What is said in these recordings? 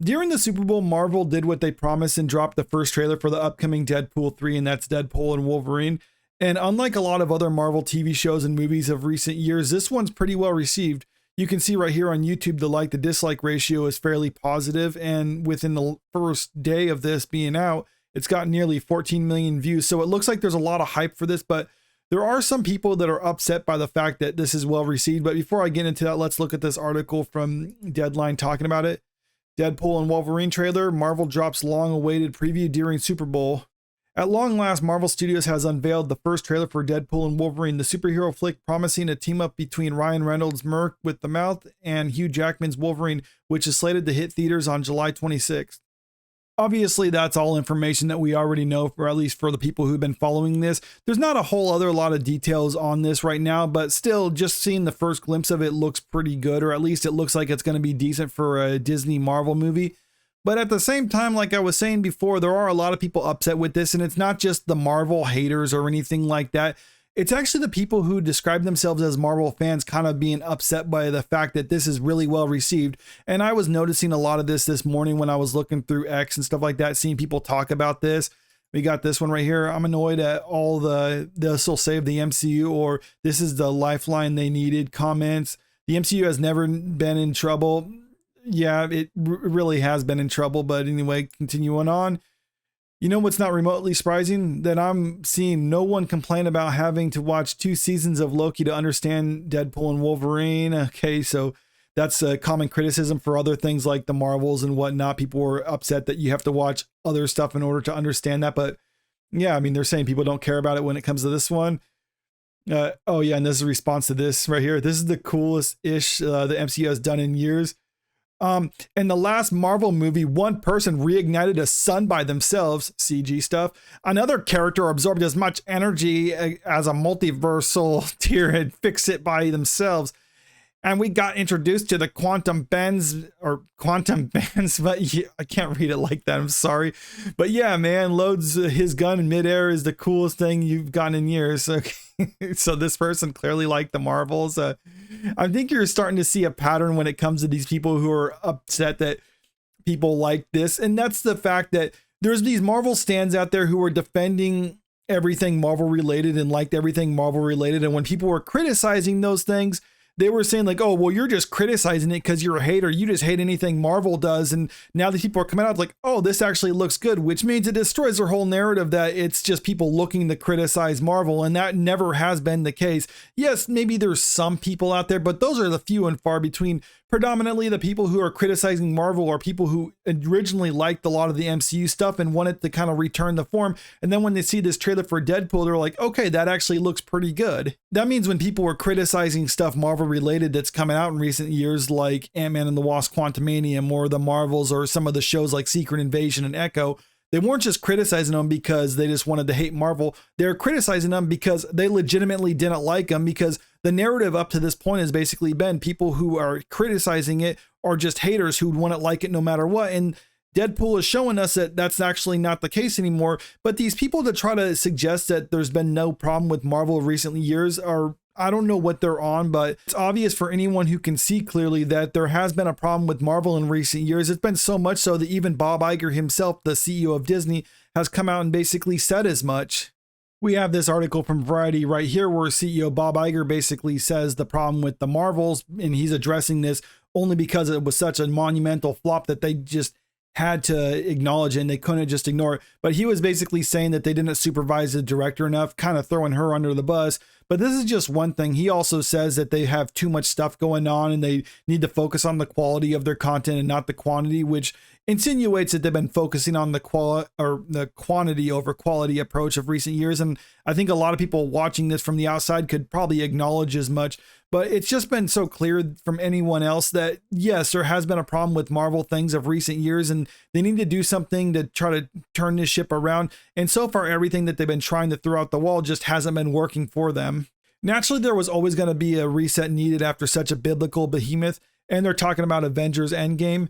During the Super Bowl, Marvel did what they promised and dropped the first trailer for the upcoming Deadpool 3, and that's Deadpool and Wolverine. And unlike a lot of other Marvel TV shows and movies of recent years, this one's pretty well received. You can see right here on YouTube the like to dislike ratio is fairly positive, and within the first day of this being out, it's got nearly 14 million views. So it looks like there's a lot of hype for this, but there are some people that are upset by the fact that this is well received. But before I get into that, let's look at this article from Deadline talking about it. Deadpool and Wolverine trailer, Marvel drops long-awaited preview during Super Bowl. At long last, Marvel Studios has unveiled the first trailer for Deadpool and Wolverine, the superhero flick promising a team-up between Ryan Reynolds' Merc with the Mouth and Hugh Jackman's Wolverine, which is slated to hit theaters on July 26th. Obviously, that's all information that we already know, or at least for the people who've been following this. There's not a whole other lot of details on this right now, but still, just seeing the first glimpse of it looks pretty good, or at least it looks like it's going to be decent for a Disney Marvel movie. But at the same time, like I was saying before, there are a lot of people upset with this, and it's not just the Marvel haters or anything like that. It's actually the people who describe themselves as Marvel fans kind of being upset by the fact that this is really well received. And I was noticing a lot of this morning when I was looking through X and stuff like that, seeing people talk about this. We got this one right here. I'm annoyed at all this will save the MCU, or this is the lifeline they needed comments. The MCU has never been in trouble. Yeah, it really has been in trouble. But anyway, continuing on. You know what's not remotely surprising? That I'm seeing no one complain about having to watch 2 seasons of Loki to understand Deadpool and Wolverine. Okay, so that's a common criticism for other things like the Marvels and whatnot. People were upset that you have to watch other stuff in order to understand that. But yeah, I mean, they're saying people don't care about it when it comes to this one. Oh yeah, and this is a response to this right here. This is the coolest ish the MCU has done in years. In the last Marvel movie, one person reignited a sun by themselves, CG stuff. Another character absorbed as much energy as a multiversal tier and fixed it by themselves. And we got introduced to the quantum bends, but yeah, I can't read it like that. I'm sorry. But yeah, man, loads his gun in midair is the coolest thing you've gotten in years. Okay. So this person clearly liked the Marvels. I think you're starting to see a pattern when it comes to these people who are upset that people like this. And that's the fact that there's these Marvel stans out there who are defending everything Marvel related and liked everything Marvel related. And when people were criticizing those things, they were saying like, oh, well, you're just criticizing it because you're a hater. You just hate anything Marvel does. And now the people are coming out like, oh, this actually looks good, which means it destroys their whole narrative that it's just people looking to criticize Marvel. And that never has been the case. Yes, maybe there's some people out there, but those are the few and far between. Predominantly the people who are criticizing Marvel are people who originally liked a lot of the MCU stuff and wanted to kind of return the form. And then when they see this trailer for Deadpool, they're like, okay, that actually looks pretty good. That means when people were criticizing stuff Marvel related that's coming out in recent years, like Ant-Man and the Wasp Quantumanium or the Marvels or some of the shows like Secret Invasion and Echo, they weren't just criticizing them because they just wanted to hate Marvel. They're criticizing them because they legitimately didn't like them, because the narrative up to this point has basically been people who are criticizing it are just haters who want to like it no matter what. And Deadpool is showing us that that's actually not the case anymore. But these people that try to suggest that there's been no problem with Marvel in recent years are, I don't know what they're on, but it's obvious for anyone who can see clearly that there has been a problem with Marvel in recent years. It's been so much so that even Bob Iger himself, the CEO of Disney, has come out and basically said as much. We have this article from Variety right here where CEO Bob Iger basically says the problem with the Marvels, and he's addressing this only because it was such a monumental flop that they just had to acknowledge it and they couldn't just ignore it. But he was basically saying that they didn't supervise the director enough, kind of throwing her under the bus. But this is just one thing. He also says that they have too much stuff going on and they need to focus on the quality of their content and not the quantity, which insinuates that they've been focusing on the quantity over quality approach of recent years. And I think a lot of people watching this from the outside could probably acknowledge as much, but it's just been so clear from anyone else that yes, there has been a problem with Marvel things of recent years and they need to do something to try to turn this ship around. And so far, everything that they've been trying to throw out the wall just hasn't been working for them. Naturally, there was always going to be a reset needed after such a biblical behemoth, and they're talking about Avengers Endgame.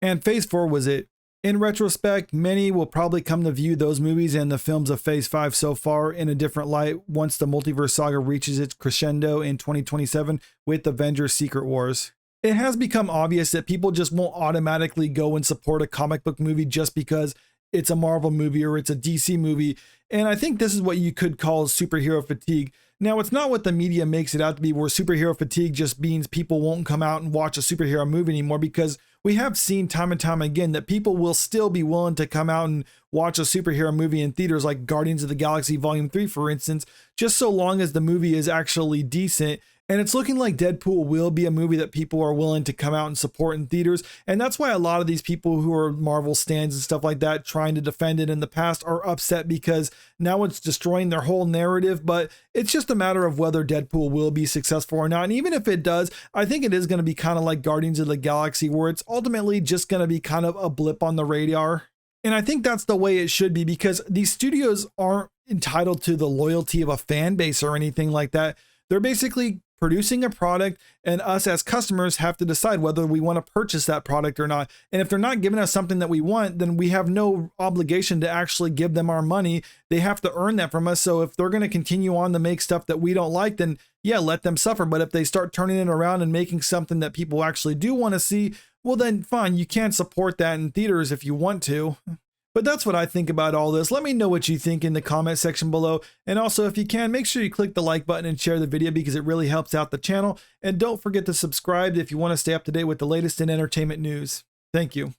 And Phase 4 was it. In retrospect, many will probably come to view those movies and the films of Phase 5 so far in a different light once the multiverse saga reaches its crescendo in 2027 with Avengers Secret Wars. It has become obvious that people just won't automatically go and support a comic book movie just because it's a Marvel movie or it's a DC movie. And I think this is what you could call superhero fatigue. Now, it's not what the media makes it out to be, where superhero fatigue just means people won't come out and watch a superhero movie anymore, because we have seen time and time again that people will still be willing to come out and watch a superhero movie in theaters, like Guardians of the Galaxy Volume 3, for instance, just so long as the movie is actually decent. And it's looking like Deadpool will be a movie that people are willing to come out and support in theaters. And that's why a lot of these people who are Marvel stans and stuff like that, trying to defend it in the past, are upset, because now it's destroying their whole narrative. But it's just a matter of whether Deadpool will be successful or not. And even if it does, I think it is going to be kind of like Guardians of the Galaxy, where it's ultimately just going to be kind of a blip on the radar. And I think that's the way it should be, because these studios aren't entitled to the loyalty of a fan base or anything like that. They're basically producing a product, and us as customers have to decide whether we want to purchase that product or not. And if they're not giving us something that we want, then we have no obligation to actually give them our money. They have to earn that from us. So if they're going to continue on to make stuff that we don't like, then yeah, let them suffer. But if they start turning it around and making something that people actually do want to see, well, then fine, you can support that in theaters if you want to. But that's what I think about all this. Let me know what you think in the comment section below. And also, if you can, make sure you click the like button and share the video, because it really helps out the channel. And don't forget to subscribe if you want to stay up to date with the latest in entertainment news. Thank you.